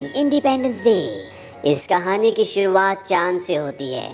Independence day. इस कहानी की शुरुआत चांद से होती है,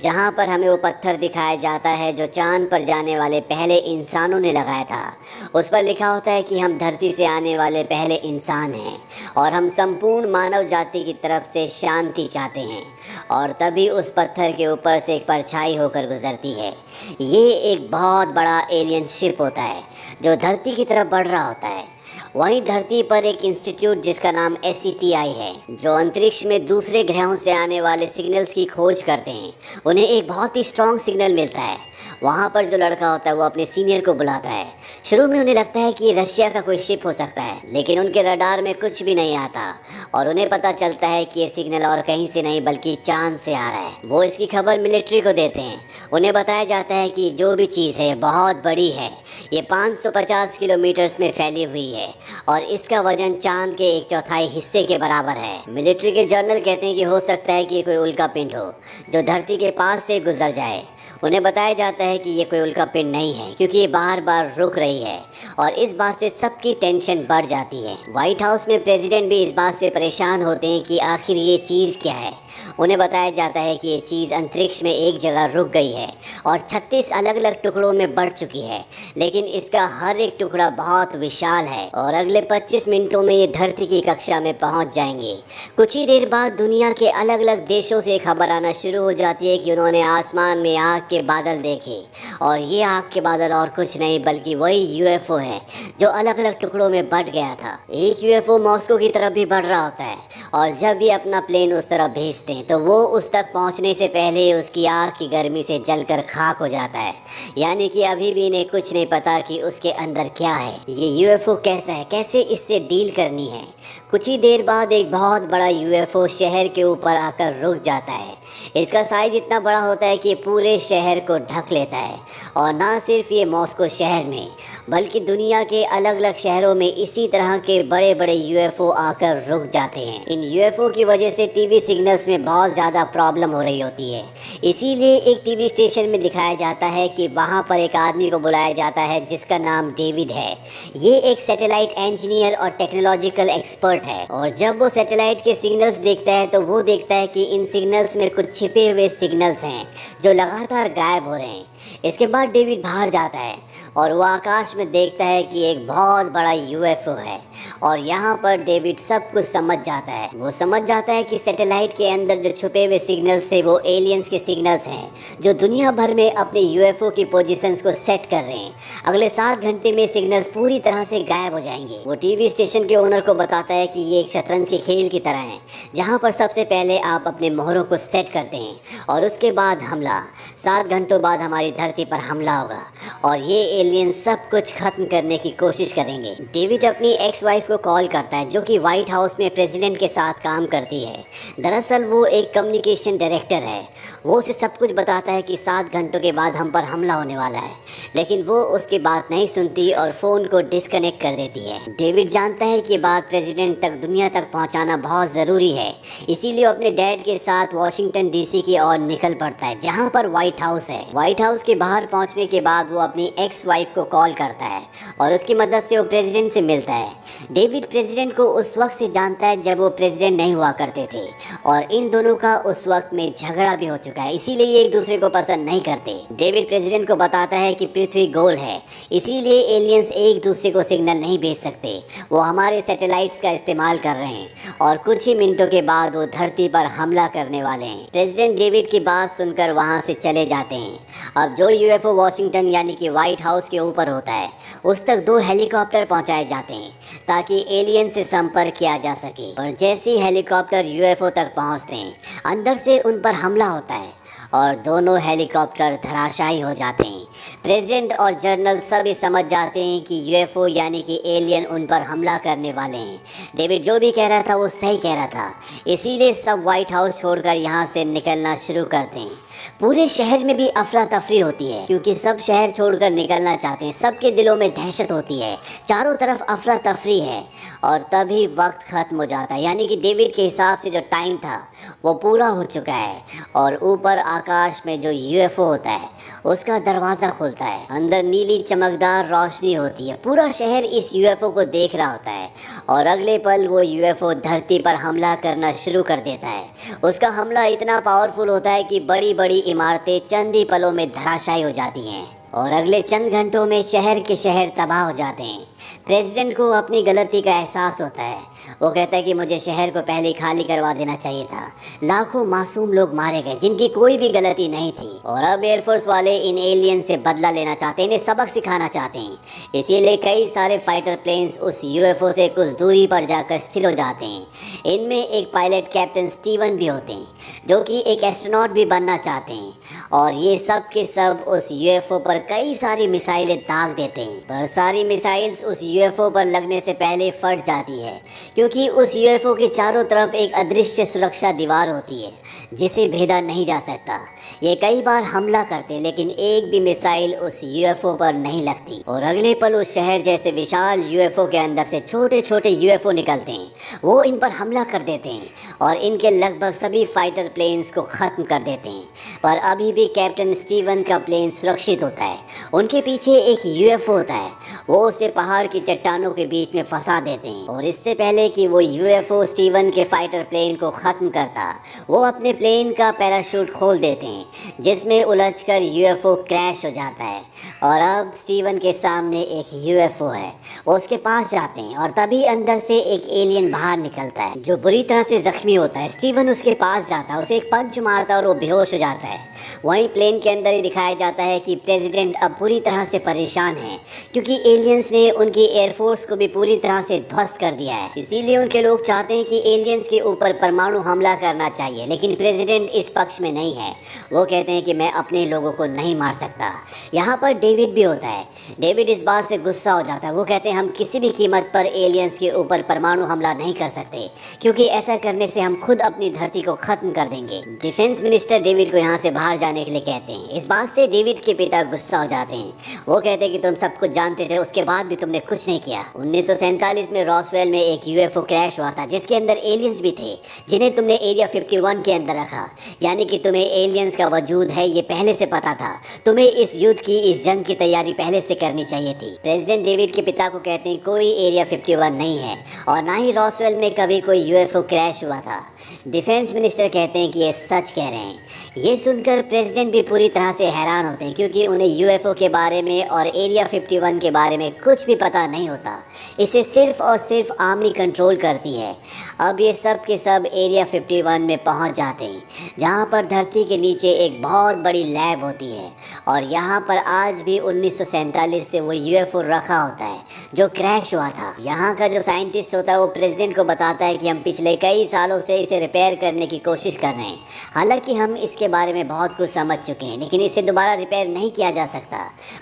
जहां पर हमें वो पत्थर दिखाया जाता है जो चांद पर जाने वाले पहले इंसानों ने लगाया था। उस पर लिखा होता है कि हम धरती से आने वाले पहले इंसान हैं और हम संपूर्ण मानव जाति की तरफ से शांति चाहते हैं। और तभी उस पत्थर के ऊपर से एक परछाई होकर गुजरती है। ये एक बहुत बड़ा एलियन शिप होता है जो धरती की तरफ बढ़ रहा होता है। वहीं धरती पर एक इंस्टीट्यूट जिसका नाम SETI है, जो अंतरिक्ष में दूसरे ग्रहों से आने वाले सिग्नल्स की खोज करते हैं। उन्हें एक बहुत ही स्ट्रॉन्ग सिग्नल मिलता है। वहाँ पर जो लड़का होता है वो अपने सीनियर को बुलाता है। शुरू में उन्हें लगता है कि ये रशिया का कोई शिप हो सकता है, लेकिन उनके रडार में कुछ भी नहीं आता और उन्हें पता चलता है कि ये सिग्नल और कहीं से नहीं बल्कि चांद से आ रहा है। वो इसकी खबर मिलिट्री को देते हैं। उन्हें बताया जाता है कि जो भी चीज़ है बहुत बड़ी है, ये 550 किलोमीटर में फैली हुई है और इसका वजन चांद के 1/4 हिस्से के बराबर है। मिलिट्री के जर्नल कहते हैं कि हो सकता है कि ये कोई उल्का पिंड हो जो धरती के पास से गुजर जाए। उन्हें बताया जाता है कि ये कोई उल्का पिंड नहीं है, क्योंकि ये बार बार रुक रही है और इस बात से सबकी टेंशन बढ़ जाती है। व्हाइट हाउस में प्रेसिडेंट भी इस बात से परेशान होते हैं कि आखिर ये चीज़ क्या है। उन्हें बताया जाता है कि ये चीज़ अंतरिक्ष में एक जगह रुक गई है और 36 अलग अलग टुकड़ों में बढ़ चुकी है, लेकिन इसका हर एक टुकड़ा बहुत विशाल है और अगले 25 मिनटों में ये धरती की कक्षा में पहुंच जाएंगे। कुछ ही देर बाद दुनिया के अलग अलग देशों से खबर आना शुरू हो जाती है कि उन्होंने आसमान में आग के बादल देखे और ये आग के बादल और कुछ नहीं बल्कि वही UFO है जो अलग अलग टुकड़ों में बढ़ गया था। एक UFO मॉस्को की तरफ भी बढ़ रहा होता है और जब भी अपना प्लेन उस तरफ भेजते हैं तो वो उस तक पहुंचने से पहले उसकी आग की गर्मी से जलकर खाक हो जाता है। यानी कि अभी भी इन्हें कुछ नहीं पता कि उसके अंदर क्या है, ये UFO कैसा है, कैसे इससे डील करनी है। कुछ ही देर बाद एक बहुत बड़ा UFO शहर के ऊपर आकर रुक जाता है। इसका साइज इतना बड़ा होता है कि पूरे शहर को ढक लेता है और ना सिर्फ ये मॉस्को शहर में बल्कि दुनिया के अलग अलग शहरों में इसी तरह के बड़े बड़े UFO आकर रुक जाते हैं। इन UFO की वजह से टीवी सिग्नल्स में बहुत ज़्यादा प्रॉब्लम हो रही होती है। इसीलिए एक टीवी स्टेशन में दिखाया जाता है कि वहाँ पर एक आदमी को बुलाया जाता है जिसका नाम डेविड है। ये एक सैटेलाइट इंजीनियर और टेक्नोलॉजिकल एक्सपर्ट है और जब वो सैटेलाइट के सिग्नल्स देखता है तो वो देखता है कि इन सिग्नल्स में कुछ छिपे हुए सिग्नल्स हैं जो लगातार गायब हो रहे हैं। इसके बाद डेविड बाहर जाता है और वो आकाश में देखता है कि एक बहुत बड़ा UFO है और यहाँ पर डेविड सब कुछ समझ जाता है। वो समझ जाता है कि सैटेलाइट के अंदर जो छुपे हुए सिग्नल्स थे वो एलियंस के सिग्नल्स हैं जो दुनिया भर में अपने UFO की पोजीशंस को सेट कर रहे हैं। अगले 7 घंटे में सिग्नल्स पूरी तरह से गायब हो जाएंगे। वो टीवी स्टेशन के ओनर को बताता है कि ये एक शतरंज के खेल की तरह है, जहाँ पर सबसे पहले आप अपने मोहरों को सेट करते हैं और उसके बाद हमला। 7 घंटों बाद हमारी धरती पर हमला होगा और ये एलियन सब कुछ खत्म करने की कोशिश करेंगे। डेविड अपनी एक्स वाइफ को कॉल करता है जो कि व्हाइट हाउस में प्रेसिडेंट के साथ काम करती है। दरअसल वो एक कम्युनिकेशन डायरेक्टर है। वो उसे सब कुछ बताता है कि 7 घंटों के बाद हम पर हमला होने वाला है, लेकिन वो उसकी बात नहीं सुनती और फ़ोन को डिस्कनेक्ट कर देती है। डेविड जानता है कि बात प्रेसिडेंट तक, दुनिया तक पहुंचाना बहुत ज़रूरी है, इसीलिए अपने डैड के साथ वॉशिंगटन DC की ओर निकल पड़ता है जहां पर व्हाइट हाउस है। व्हाइट हाउस के बाहर पहुंचने के बाद वो अपनी एक्स वाइफ को कॉल करता है और उसकी मदद से वो प्रेसिडेंट से मिलता है। डेविड प्रेसिडेंट को उस वक्त से जानता है जब वो प्रेसिडेंट नहीं हुआ करते थे और इन दोनों का उस वक्त में झगड़ा भी हो चुका है, इसीलिए ये एक दूसरे को पसंद नहीं करते। डेविड प्रेसिडेंट को बताता है कि पृथ्वी गोल है, इसीलिए एलियंस एक दूसरे को सिग्नल नहीं भेज सकते। वो हमारे सैटेलाइट्स का इस्तेमाल कर रहे हैं और कुछ ही मिनटों के बाद वो धरती पर हमला करने वाले हैं। प्रेसिडेंट डेविड की बात सुनकर वहाँ से चले जाते हैं। अब जो UFO वॉशिंगटन यानी कि व्हाइट हाउस के ऊपर होता है उस तक 2 हेलीकॉप्टर पहुंचाए जाते हैं ताकि एलियन से संपर्क किया जा सके। और जैसे ही हेलीकॉप्टर UFO तक पहुंचते हैं अंदर से उन पर हमला होता है और दोनों हेलीकॉप्टर धराशायी हो जाते हैं। प्रेसिडेंट और जनरल सभी समझ जाते हैं कि UFO यानी कि एलियन उन पर हमला करने वाले हैं। डेविड जो भी कह रहा था वो सही कह रहा था, इसीलिए सब व्हाइट हाउस छोड़कर यहाँ से निकलना शुरू करते हैं। पूरे शहर में भी अफरा तफरी होती है क्योंकि सब शहर छोड़कर निकलना चाहते हैं। सबके दिलों में दहशत होती है, चारों तरफ अफरा तफरी है। और तभी वक्त खत्म हो जाता है, यानी कि डेविड के हिसाब से जो टाइम था वो पूरा हो चुका है। और ऊपर आकाश में जो यूएफओ होता है उसका दरवाज़ा खुलता है। अंदर नीली चमकदार रोशनी होती है। पूरा शहर इस यूएफओ को देख रहा होता है और अगले पल वो यूएफओ धरती पर हमला करना शुरू कर देता है। उसका हमला इतना पावरफुल होता है कि बड़ी बड़ी इमारतें चंद ही पलों में धराशायी हो जाती हैं और अगले चंद घंटों में शहर के शहर तबाह हो जाते हैं। प्रेसिडेंट को अपनी गलती का एहसास होता है। वो कहता है कि मुझे शहर को पहले खाली करवा देना चाहिए था। लाखों मासूम लोग मारे गए जिनकी कोई भी गलती नहीं थी और अब एयरफोर्स वाले इन एलियन से बदला लेना चाहते हैं, इन्हें सबक सिखाना चाहते हैं। इसीलिए कई सारे फाइटर प्लेन्स उस यूएफओ से कुछ दूरी पर जाकर स्थिर हो जाते हैं। इनमें एक पायलट कैप्टन स्टीवन भी होते हैं जो कि एक एस्ट्रोनॉट भी बनना चाहते हैं और ये सब के सब उस यूएफओ पर कई सारी मिसाइलें दाग देते हैं। पर सारी मिसाइल्स उस यूएफओ पर लगने से पहले फट जाती है क्योंकि उस यूएफओ के चारों तरफ एक अदृश्य सुरक्षा दीवार होती है जिसे भेदा नहीं जा सकता। ये कई बार हमला करते लेकिन एक भी मिसाइल उस यूएफओ पर नहीं लगती और अगले पल उस शहर जैसे विशाल यूएफओ के अंदर से छोटे छोटे यूएफओ निकलते हैं। वो इन पर हमला कर देते हैं और इनके लगभग सभी फाइटर प्लेन्स को ख़त्म कर देते हैं। पर अभी भी कैप्टन स्टीवन का प्लेन सुरक्षित होता है। उनके पीछे एक यूएफओ होता है, वो उसे पहाड़ की चट्टानों के बीच में फंसा देते हैं और इससे पहले कि वो यूएफओ स्टीवन के फाइटर प्लेन को ख़त्म करता, वो अपने प्लेन का पैराशूट खोल देते हैं जिसमें उलझकर यूएफओ क्रैश हो जाता है। और अब स्टीवन के सामने एक यूएफओ है। वो उसके पास जाते हैं और तभी अंदर से एक एलियन बाहर निकलता है जो बुरी तरह से जख्मी होता है। स्टीवन उसके पास जाता है, उसे एक पंच मारता है और वो बेहोश हो जाता है। वहीं प्लेन के अंदर ही दिखाया जाता है कि प्रेसिडेंट अब पूरी तरह से परेशान है क्योंकि एलियंस ने उनकी एयरफोर्स को भी पूरी तरह से ध्वस्त कर दिया है। इसीलिए उनके लोग चाहते हैं कि एलियंस के ऊपर परमाणु हमला करना चाहिए, लेकिन प्रेसिडेंट इस पक्ष में नहीं है। वो कहते हैं कि मैं अपने लोगों को नहीं मार सकता। यहाँ पर डेविड भी होता है। डेविड इस बात से गुस्सा हो जाता है। वो कहते हैं हम किसी भी कीमत पर एलियंस के ऊपर परमाणु हमला नहीं कर सकते क्योंकि ऐसा करने से हम खुद अपनी धरती को खत्म कर देंगे। डिफेंस मिनिस्टर डेविड को यहाँ से बाहर जाने के लिए कहते हैं। इस बात से डेविड के पिता गुस्सा हो जाते हैं। वो कहते हैं कि तुम सब कुछ जानते थे, उसके बाद भी तुमने कुछ नहीं किया। 1947 में रॉसवेल में एक यूएफओ क्रैश हुआ था जिसके अंदर एलियंस भी थे जिन्हें तुमने एरिया 51 के अंदर रखा, यानी कि तुम्हें एलियंस का वजूद है ये पहले से पता था। तुम्हें इस युद्ध की, इस जंग की तैयारी पहले से करनी चाहिए थी। प्रेसिडेंट डेविड के पिता को कहते हैं कोई एरिया 51 नहीं है और ना ही रॉसवेल में कभी कोई यूएफओ क्रैश हुआ था। डिफेंस मिनिस्टर कहते हैं कि ये सच कह रहे हैं। ये सुनकर प्रेसिडेंट भी पूरी तरह से हैरान होते हैं क्योंकि उन्हें यूएफओ के बारे में और एरिया 51 के बारे में कुछ भी पता नहीं होता। इसे सिर्फ और सिर्फ आर्मी कंट्रोल करती है। अब ये सब के सब एरिया 51 में पहुंच जाते हैं जहां पर धरती के नीचे एक बहुत बड़ी लैब होती है और यहाँ पर आज भी 1947 से वो यूएफओ रखा होता है जो क्रैश हुआ था। यहाँ का जो साइंटिस्ट होता है वो प्रेसिडेंट को बताता है कि हम पिछले कई सालों से इसे रिपेयर करने की कोशिश कर रहे हैं। हालांकि हम इसके बारे में बहुत कुछ समझ चुके हैं लेकिन इसे दोबारा रिपेयर नहीं किया जा सकता।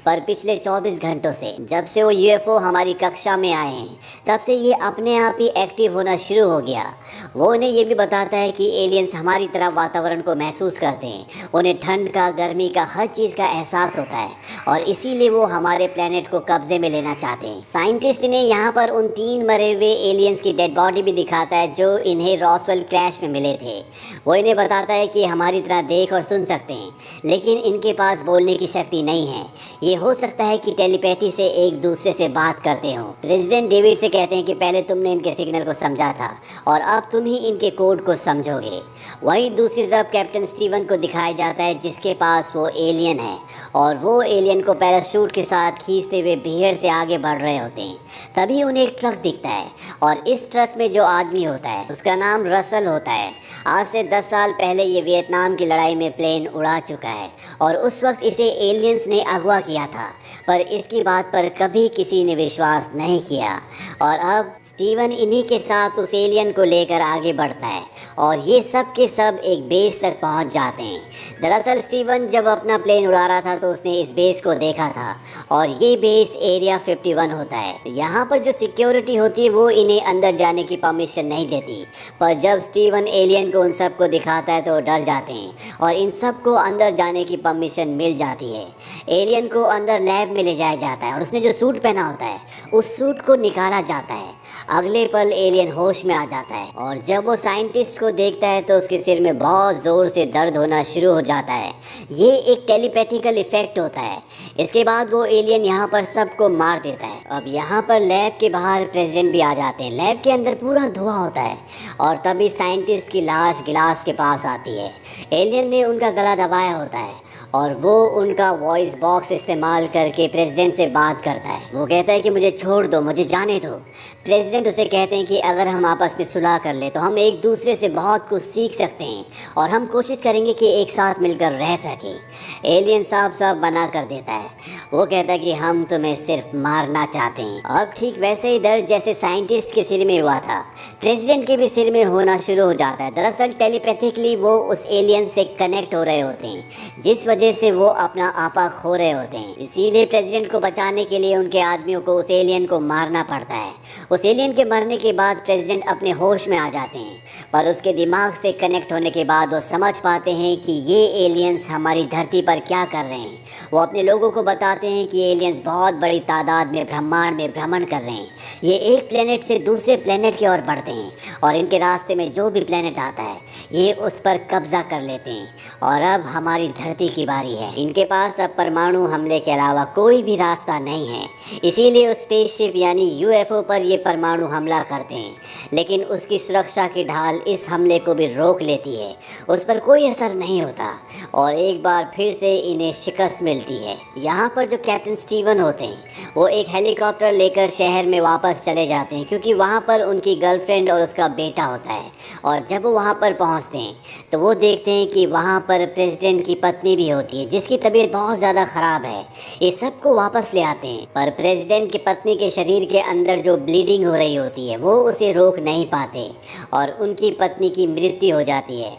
पर पिछले 24 घंटों से जब से वो यूएफओ हमारी कक्षा में आए हैं तब से ये अपने आप ही एक्टिव होना शुरू हो गया। वो उन्हें ये भी बताता है कि एलियंस हमारी तरह वातावरण को महसूस करते हैं। उन्हें ठंड का, गर्मी का, हर चीज़ का एहसास होता है और इसीलिए वो हमारे प्लेनेट को कब्जे में लेना चाहते हैं। साइंटिस्ट ने यहाँ पर उन 3 मरे हुए एलियंस की डेड बॉडी भी दिखाता है जो इन्हें रॉसवेल क्रैश में मिले थे। वो इन्हें बताता है कि हमारी तरह देख और सुन सकते हैं लेकिन इनके पास बोलने की शक्ति नहीं है। ये हो सकता है कि टेलीपैथी से एक दूसरे से बात करते हो। प्रेसिडेंट डेविड से कहते हैं कि पहले तुमने इनके सिग्नल को समझा था और अब तुम ही इनके कोड को समझोगे। वहीं दूसरी तरफ कैप्टन स्टीवन को दिखाया जाता है जिसके पास वो एलियन है और वो एलियन को पैराशूट के साथ खींचते हुए भीड़ से आगे बढ़ रहे होते हैं। तभी उन्हें एक ट्रक दिखता है और इस ट्रक में जो आदमी होता है उसका नाम रसल होता है। आज से 10 साल पहले ये वियतनाम की लड़ाई में प्लेन उड़ा चुका है और उस वक्त इसे एलियंस ने अगवा किया था पर इसकी बात पर कभी किसी ने विश्वास नहीं किया। और अब स्टीवन इन्हीं के साथ उस एलियन को लेकर आगे बढ़ता है और ये सब के सब एक बेस तक पहुंच जाते हैं। दरअसल स्टीवन जब अपना प्लेन उड़ा रहा था तो उसने इस बेस को देखा था और ये बेस एरिया 51 होता है। यहाँ पर जो सिक्योरिटी होती है वो इन्हें अंदर जाने की परमिशन नहीं देती, पर जब स्टीवन एलियन को उन सबको दिखाता है तो डर जाते हैं और इन सबको अंदर जाने की परमिशन मिल जाती है। एलियन को अंदर लैब में ले जाया जाता है और उसने जो सूट पहना होता है उस सूट को निकाला जाता है। अगले पल एलियन होश में आ जाता है और जब वो साइंटिस्ट को देखता है तो उसके सिर में बहुत ज़ोर से दर्द होना शुरू हो जाता है। ये एक टेलीपैथिकल इफेक्ट होता है। इसके बाद वो एलियन यहाँ पर सबको मार देता है। अब यहाँ पर लैब के बाहर प्रेसिडेंट भी आ जाते हैं। लैब के अंदर पूरा धुआं होता है और तभी साइंटिस्ट की लाश गिलास के पास आती है। एलियन ने उनका गला दबाया होता है और वो उनका वॉइस बॉक्स इस्तेमाल करके प्रेसिडेंट से बात करता है। वो कहता है कि मुझे छोड़ दो, मुझे जाने दो। प्रेसिडेंट उसे कहते हैं कि अगर हम आपस में सुलह कर ले तो हम एक दूसरे से बहुत कुछ सीख सकते हैं और हम कोशिश करेंगे कि एक साथ मिलकर रह सकें। एलियन साफ मना कर देता है। वो कहता है कि हम तुम्हें सिर्फ मारना चाहते हैं। अब ठीक वैसे ही दर्द जैसे साइंटिस्ट के सिर में हुआ था प्रेसिडेंट के भी सिर में होना शुरू हो जाता है। दरअसल टेलीपैथिकली वो उस एलियन से कनेक्ट हो रहे होते हैं जिस वजह से वो अपना आपा खो रहे होते हैं। इसीलिए प्रेसिडेंट को बचाने के लिए उनके आदमियों को उस एलियन को मारना पड़ता है। उस एलियन के मरने के बाद प्रेसिडेंट अपने होश में आ जाते हैं, पर उसके दिमाग से कनेक्ट होने के बाद वो समझ पाते हैं कि ये एलियंस हमारी धरती पर क्या कर रहे हैं। वो अपने लोगों को बताते हैं कि एलियंस बहुत बड़ी तादाद में ब्रह्मांड में भ्रमण कर रहे हैं। ये एक प्लेनेट से दूसरे प्लेनेट की ओर बढ़ते हैं और इनके रास्ते में जो भी प्लेनेट आता है ये उस पर कब्जा कर लेते हैं और अब हमारी धरती की बारी है। इनके पास अब परमाणु हमले के अलावा कोई भी रास्ता नहीं है, इसीलिए उस स्पेसशिप यानी यूएफओ पर ये परमाणु हमला करते हैं। लेकिन उसकी सुरक्षा की ढाल इस हमले को भी रोक लेती है, उस पर कोई असर नहीं होता और एक बार फिर से इन्हें शिकस्त मिलती है। यहाँ पर जो कैप्टन स्टीवन होते हैं वो एक हेलीकॉप्टर लेकर शहर में वापस चले जाते हैं क्योंकि वहाँ पर उनकी गर्लफ्रेंड और उसका बेटा होता है। और जब वो वहाँ पर पहुँचते हैं तो वो देखते हैं कि वहाँ पर प्रेसिडेंट की पत्नी भी होती है जिसकी तबीयत बहुत ज़्यादा ख़राब है। ये सबको वापस ले आते हैं, पर प्रेसिडेंट की पत्नी के शरीर के अंदर जो ब्लीडिंग हो रही होती है वो उसे रोक नहीं पाते और उनकी पत्नी की मृत्यु हो जाती है।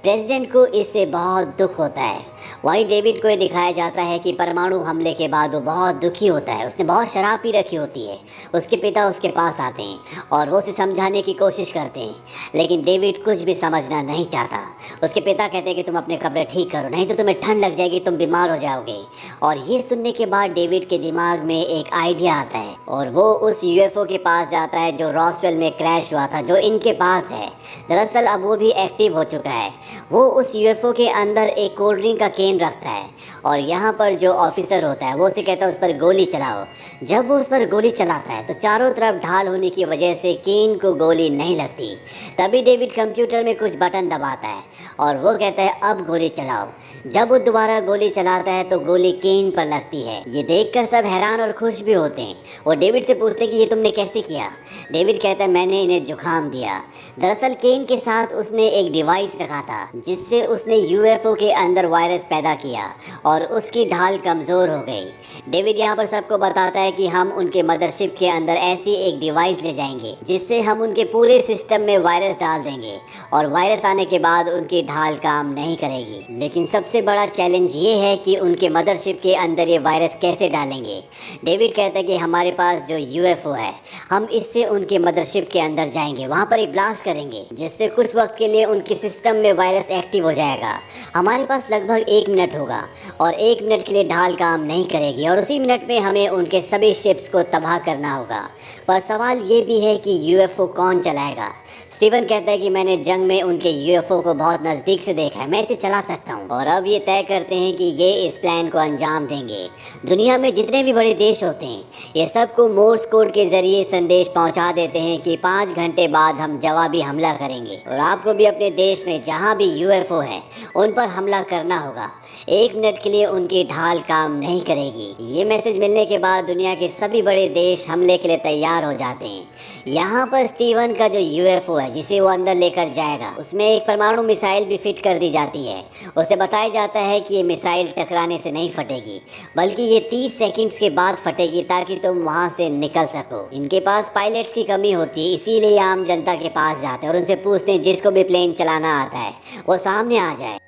प्रेसिडेंट को इससे बहुत दुख होता है। वहीं डेविड को ये दिखाया जाता है कि परमाणु हमले के बाद वो बहुत दुखी होता है। उसने बहुत शराब पी रखी होती है। उसके पिता उसके पास आते हैं और वो उसे समझाने की कोशिश करते हैं, लेकिन डेविड कुछ भी समझना नहीं चाहता। उसके पिता कहते हैं कि तुम अपने कपड़े ठीक करो, नहीं तो तुम्हें ठंड लग जाएगी, तुम बीमार हो जाओगे। और ये सुनने के बाद डेविड के दिमाग में एक आइडिया आता है और वो उस यूएफओ के पास जाता है जो रॉसवेल में क्रैश हुआ था, जो इनके पास है। दरअसल अब वो भी एक्टिव हो चुका है। वो उस यूएफओ के अंदर एक कोल्ड ड्रिंक का केन रखता है और यहाँ पर जो ऑफिसर होता है वो उसे कहता है उस पर गोली चलाओ। जब वो उस पर गोली चलाता है तो चारों तरफ ढाल होने की वजह से केन को गोली नहीं लगती। तभी डेविड कंप्यूटर में कुछ बटन दबाता है और वो कहता है अब गोली चलाओ। जब वो दोबारा गोली चलाता है तो गोली केन पर लगती है। ये देखकर सब हैरान और खुश भी होते हैं। वो डेविड से पूछते हैं कि ये तुमने कैसे किया। डेविड कहता है मैंने इन्हें जुकाम दिया। दरअसल केन के साथ उसने एक डिवाइस रखा था जिससे उसने यूएफओ के अंदर वायरस पैदा किया और उसकी ढाल कमज़ोर हो गई। डेविड यहाँ पर सबको बताता है कि हम उनके मदरशिप के अंदर ऐसी एक डिवाइस ले जाएंगे जिससे हम उनके पूरे सिस्टम में वायरस डाल देंगे और वायरस आने के बाद उनकी ढाल काम नहीं करेगी। लेकिन सबसे बड़ा चैलेंज ये है कि उनके मदरशिप के अंदर ये वायरस कैसे डालेंगे। डेविड कहता है कि हमारे पास जो यूएफओ है हम इससे उनके मदरशिप के अंदर जाएंगे, वहाँ पर एक ब्लास्ट करेंगे जिससे कुछ वक्त के लिए उनके सिस्टम में वायरस एक्टिव हो जाएगा। हमारे पास लगभग 1 मिनट होगा और 1 मिनट के लिए ढाल काम नहीं करेगी और उसी मिनट में हमें उनके सभी शिप्स को तबाह करना होगा। पर सवाल ये भी है कि यूएफओ कौन चलाएगा। स्टीवन कहता है कि मैंने जंग में उनके यूएफओ को बहुत नज़दीक से देखा है, मैं इसे चला सकता हूँ। और अब ये तय करते हैं कि ये इस प्लान को अंजाम देंगे। दुनिया में जितने भी बड़े देश होते हैं ये सबको मोर्स कोड के ज़रिए संदेश पहुँचा देते हैं कि 5 घंटे बाद हम जवाबी हमला करेंगे और आपको भी अपने देश में जहाँ भी भी यूएफओ हैं उन पर हमला करना होगा। 1 मिनट के लिए उनकी ढाल काम नहीं करेगी। ये मैसेज मिलने के बाद दुनिया के सभी बड़े देश हमले के लिए तैयार हो जाते हैं। यहाँ पर स्टीवन का जो यूएफओ है जिसे वो अंदर लेकर जाएगा, उसमें एक परमाणु मिसाइल भी फिट कर दी जाती है। उसे बताया जाता है कि ये मिसाइल टकराने से नहीं फटेगी, बल्कि ये 30 सेकंड्स के बाद फटेगी ताकि तुम वहाँ से निकल सको। इनके पास पायलट्स की कमी होती है, इसीलिए आम जनता के पास जाते हैं और उनसे पूछते हैं जिसको भी प्लेन चलाना आता है वो सामने आ जाए।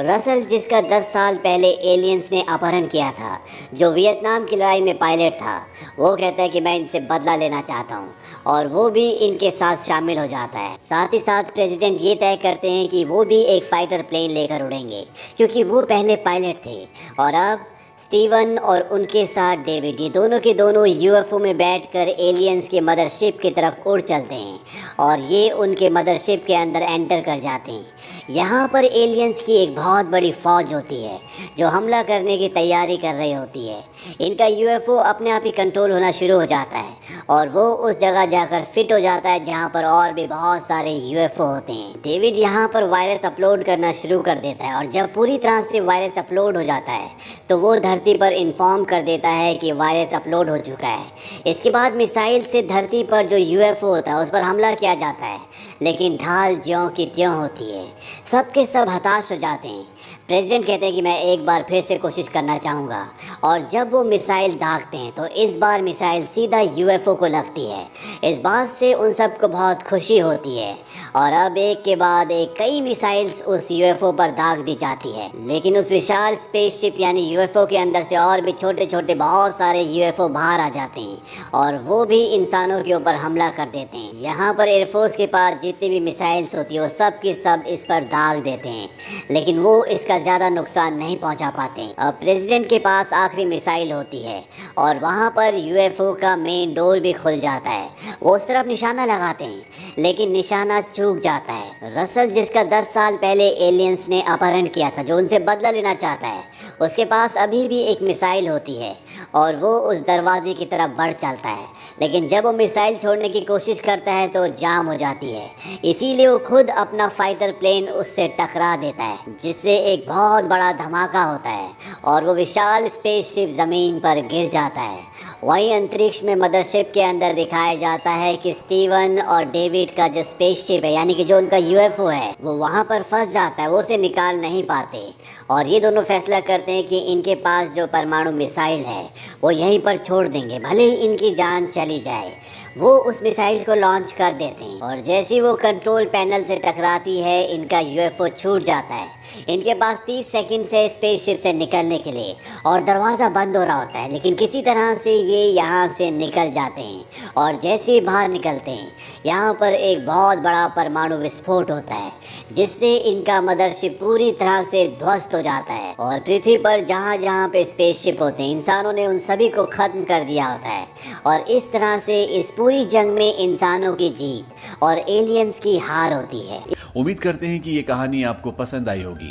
रसल, जिसका 10 साल पहले एलियंस ने अपहरण किया था, जो वियतनाम की लड़ाई में पायलट था, वो कहता है कि मैं इनसे बदला लेना चाहता हूँ और वो भी इनके साथ शामिल हो जाता है। साथ ही साथ प्रेसिडेंट ये तय करते हैं कि वो भी एक फाइटर प्लेन लेकर उड़ेंगे, क्योंकि वो पहले पायलट थे। और अब स्टीवन और उनके साथ डेविड, ये दोनों के दोनों यूएफओ में बैठकर एलियंस के मदरशिप की तरफ उड़ चलते हैं और ये उनके मदरशिप के अंदर एंटर कर जाते हैं। यहाँ पर एलियंस की एक बहुत बड़ी फौज होती है जो हमला करने की तैयारी कर रही होती है। इनका यूएफओ अपने आप ही कंट्रोल होना शुरू हो जाता है और वो उस जगह जाकर फिट हो जाता है जहाँ पर और भी बहुत सारे यूएफओ होते हैं। डेविड यहाँ पर वायरस अपलोड करना शुरू कर देता है और जब पूरी तरह से वायरस अपलोड हो जाता है तो वो धरती पर इन्फॉर्म कर देता है कि वायरस अपलोड हो चुका है। इसके बाद मिसाइल से धरती पर जो यूएफओ होता है उस पर हमला किया जाता है, लेकिन ढाल ज्यों की त्यों होती है। सब के सब हताश हो जाते हैं। प्रेसिडेंट कहते हैं कि मैं एक बार फिर से कोशिश करना चाहूँगा और जब वो मिसाइल दागते हैं तो इस बार मिसाइल सीधा यूएफओ को लगती है। इस बात से उन सबको बहुत खुशी होती है और अब एक के बाद एक कई मिसाइल्स उस यूएफओ पर दाग दी जाती है। लेकिन उस विशाल स्पेसशिप यानी यूएफओ के अंदर से और भी छोटे छोटे बहुत सारे यूएफओ बाहर आ जाते हैं और वो भी इंसानों के ऊपर हमला कर देते हैं। यहाँ पर एयरफोर्स के पास जितनी भी मिसाइल्स होती है वो सब की सब इस पर दाग देते हैं, लेकिन वो इसका ज़्यादा नुकसान नहीं पहुंचा पाते। अब प्रेसिडेंट के पास आखिरी मिसाइल होती है और वहां पर यूएफओ का मेन डोर भी खुल जाता है। वो उस तरफ निशाना लगाते हैं लेकिन निशाना चूक जाता है। रसल, जिसका 10 साल पहले एलियंस ने अपहरण किया था, जो उनसे बदला लेना चाहता है, उसके पास अभी भी एक मिसाइल होती है और वो उस दरवाजे की तरफ बढ़ चलता है, लेकिन जब वो मिसाइल छोड़ने की कोशिश करता है तो जाम हो जाती है। इसीलिए वो खुद अपना फाइटर प्लेन उससे टकरा देता है, जिससे एक बहुत बड़ा धमाका होता है और वो विशाल स्पेसशिप ज़मीन पर गिर जाता है। वहीं अंतरिक्ष में मदरशिप के अंदर दिखाया जाता है कि स्टीवन और डेविड का जो स्पेसशिप है यानी कि जो उनका यूएफओ है वो वहाँ पर फंस जाता है, वो उसे निकाल नहीं पाते और ये दोनों फैसला करते हैं कि इनके पास जो परमाणु मिसाइल है वो यहीं पर छोड़ देंगे, भले ही इनकी जान चली जाए। वो उस मिसाइल को लॉन्च कर देते हैं और जैसे ही वो कंट्रोल पैनल से टकराती है इनका यूएफओ छूट जाता है। इनके पास 30 सेकंड से स्पेसशिप से निकलने के लिए और दरवाज़ा बंद हो रहा होता है, लेकिन किसी तरह से ये यहाँ से निकल जाते हैं और जैसे ही बाहर निकलते हैं यहाँ पर एक बहुत बड़ा परमाणु विस्फोट होता है, जिससे इनका मदरशिप पूरी तरह से ध्वस्त हो जाता है और पृथ्वी पर जहाँ जहाँ पे स्पेसशिप होते हैं इंसानों ने उन सभी को ख़त्म कर दिया होता है और इस तरह से इस पूरी जंग में इंसानों की जीत और एलियंस की हार होती है। उम्मीद करते हैं कि ये कहानी आपको पसंद आई होगी।